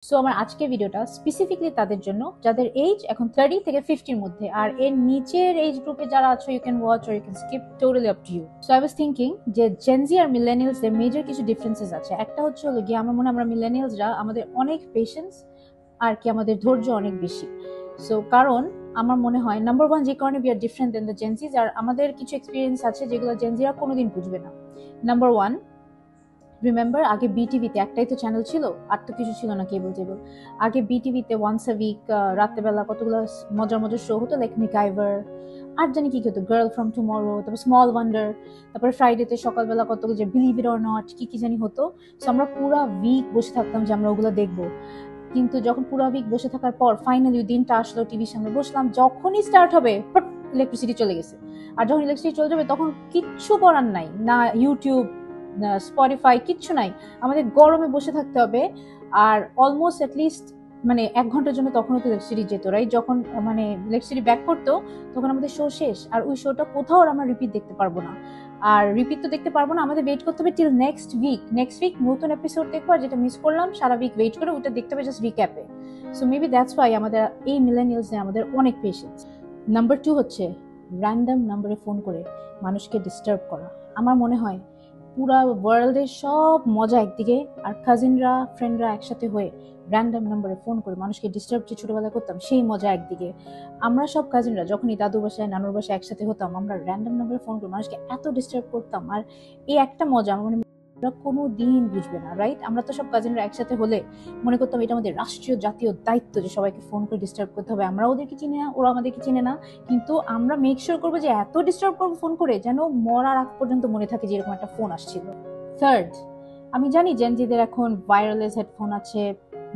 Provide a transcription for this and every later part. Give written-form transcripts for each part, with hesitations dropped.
So আমার আজকের ভিডিওটা স্পেসিফিকলি তাদের জন্য যাদের এজ এখন 30 থেকে 50 এর মধ্যে, আর এর নিচের এজ গ্রুপে যারা আছো you can watch or you can skip, totally up to you. So I was thinking যে জেনজি আর মিলেনিয়ালস এর মেজর কিছু ডিফারেন্সেস আছে। একটা হচ্ছে হলো গিয়ে আমার মনে হয় আমরা মিলেনিয়ালসরা আমাদের অনেক পেশেন্স আর কি আমাদের ধৈর্য অনেক বেশি। সো কারণ আমার মনে হয় নাম্বার ওয়ান যে কারণে we are different then the Gen Zs, আর আমাদের কিছু এক্সপিরিয়েন্স আছে যেগুলো জেনজিরা কোনোদিন বুঝবে না। নাম্বার ওয়ান, রিমেম্বার আগে বিটিভিতে একটাই তো চ্যানেল ছিল, আর তো কিছু ছিল না কেবল টেবল। আগে বিটিভিতে ওয়ান্স আ উইক রাত্রেবেলা কতগুলো মজার মজার শো হতো, লাইক মিকাইভার, আর জানি কি হতো, গার্ল ফ্রম টুমরো, তারপর স্মল ওয়ান্ডার, তারপরে ফ্রাইডেতে সকালবেলা কত যে বিলিভ ইট অর নট কি কি জানি হতো। সো আমরা পুরা উইক বসে থাকতাম যে আমরা ওগুলো দেখবো। কিন্তু যখন পুরা উইক বসে থাকার পর ফাইনালি ওই দিনটা আসলো, টিভির সামনে বসলাম, যখনই স্টার্ট হবে ইলেকট্রিসিটি চলে গেছে। আর যখন ইলেকট্রিসিটি চলে যাবে তখন কিচ্ছু করার নাই, না ইউটিউব না স্পটিফাই, কিচ্ছু নাই, আমাদের গরমে বসে থাকতে হবে। আর অলমোস্ট অ্যাটলিস্ট মানে 1 ঘন্টার জন্য তখনও তো ইলেকট্রিসিটি যেত, রাইট? যখন মানে ইলেকট্রিসিটি ব্যাক করতো তখন আমাদের শো শেষ, আর ওই শোটা কোথাও আমরা রিপিট দেখতে পারবো না। আর রিপিট তো দেখতে পারবো না, আমাদের ওয়েট করতে হবে till next week. Next week নতুন এপিসোড দেখবো, আর যেটা মিস করলাম সারা উইক ওয়েট করে ওটা দেখতে হবে জাস্ট রিক্যাপে। সো মেবি দ্যাটস ওয়াই আমাদের এই মিলেনিয়ালসে আমাদের অনেক পেশেন্স। নাম্বার টু হচ্ছে র্যান্ডম নাম্বারে ফোন করে মানুষকে ডিস্টার্ব করা। আমার মনে হয় পুরা ওয়ার্ল্ডের সব মজা একদিকে, আর কাজিনরা ফ্রেন্ডরা একসাথে হয়ে র্যান্ডম নাম্বারে ফোন করে মানুষকে ডিস্টার্ব যে ছোটবেলায় করতাম সেই মজা একদিকে। আমরা সব কাজিনরা যখনই দাদু বাসায় নানুর বাসায় একসাথে হতাম, আমরা র্যান্ডম নাম্বারে ফোন করে মানুষকে এত ডিস্টার্ব করতাম। আর এই একটা মজা আমার মনে ওরা কোনো দিন বুঝবে না, রাইট? আমরা তো সব কাজিনরা একসাথে হলে মনে করতাম এটা আমাদের রাষ্ট্রীয় জাতীয় দায়িত্ব যে সবাইকে ফোন করে ডিস্টার্ব করতে হবে। আমরা ওদেরকে চিনি না, ওরা আমাদেরকে চিনে না, কিন্তু আমরা মেক শিওর করবো যে এত ডিস্টার্ব করবো ফোন করে যেন মরার আগ পর্যন্ত মনে থাকে যে এরকম একটা ফোন আসছিল। থার্ড, আমি জানি জেনজিদের এখন ওয়্যারলেস হেডফোন আছে,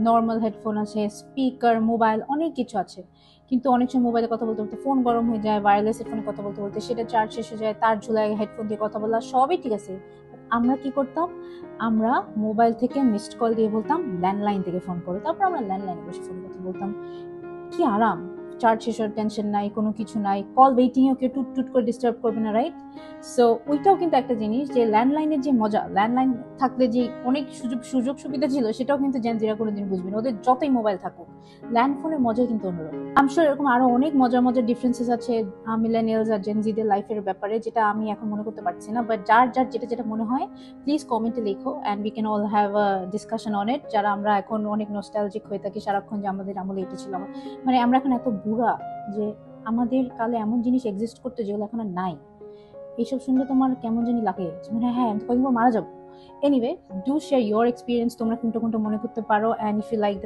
নর্মাল হেডফোন আছে, স্পিকার, মোবাইল, অনেক কিছু আছে। কিন্তু অনেক সময় মোবাইলে কথা বলতে বলতে ফোন গরম হয়ে যায়, ওয়্যারলেস হেডফোনে কথা বলতে বলতে সেটা চার্জ শেষ হয়ে যায়, তার ঝুলায় হেডফোন দিয়ে কথা বলা সবই ঠিক আছে। আমরা কি করতাম? আমরা মোবাইল থেকে মিসড কল দিয়ে বলতাম ল্যান্ডলাইন থেকে ফোন করো, তারপর আমরা ল্যান্ডলাইনে বসে ফোন কথা বলতাম। কি আরাম! চার্জ শেষ হওয়ার টেনশন নাই, কোনো কিছু নাই, কল ওয়েটিং এ কেউ টুট টুট করে ডিস্টার্ব করবে না, রাইট? সো ওইটাও কিন্তু একটা জিনিস যে ল্যান্ডলাইনের যে মজা, ল্যান্ডলাইন থাকলে যে অনেক সুযোগ সুবিধা ছিল সেটাও কিন্তু জেনজিরা কোনোদিন বুঝবে না, ওদের যতই মোবাইল থাকুক। ল্যান্ড ফোনের মজা কিন্তু অন্যরকম। আম শিওর এরকম আরো অনেক মজার মজার ডিফারেন্সেস আছে মিলেনিয়ালস আর জেনজিদের লাইফের ব্যাপারে, যেটা আমি এখন মনে করতে পারছি না, বাট যার যার যেটা যেটা মনে হয় প্লিজ কমেন্টে লেখো and we can all have a discussion on it. যারা আমরা এখন অনেক নস্টালজিক হয়ে থাকি সারাক্ষণ যে আমাদের আমলে এটা ছিল, মানে আমরা এখন এত বুড়া যে আমাদের কালে এমন জিনিস এক্সিস্ট করতে যেগুলো এখন আর নাই। এইসব শুনলে তোমার কেমন জানি লাগে, মানে হ্যাঁ আমি তো কয়েকবার মারা যাবো। Anyway, do share your experience, তোমরা কোনটা কোনটা মনে করতে পারো, অ্যান্ড ইফ ইউ লাইক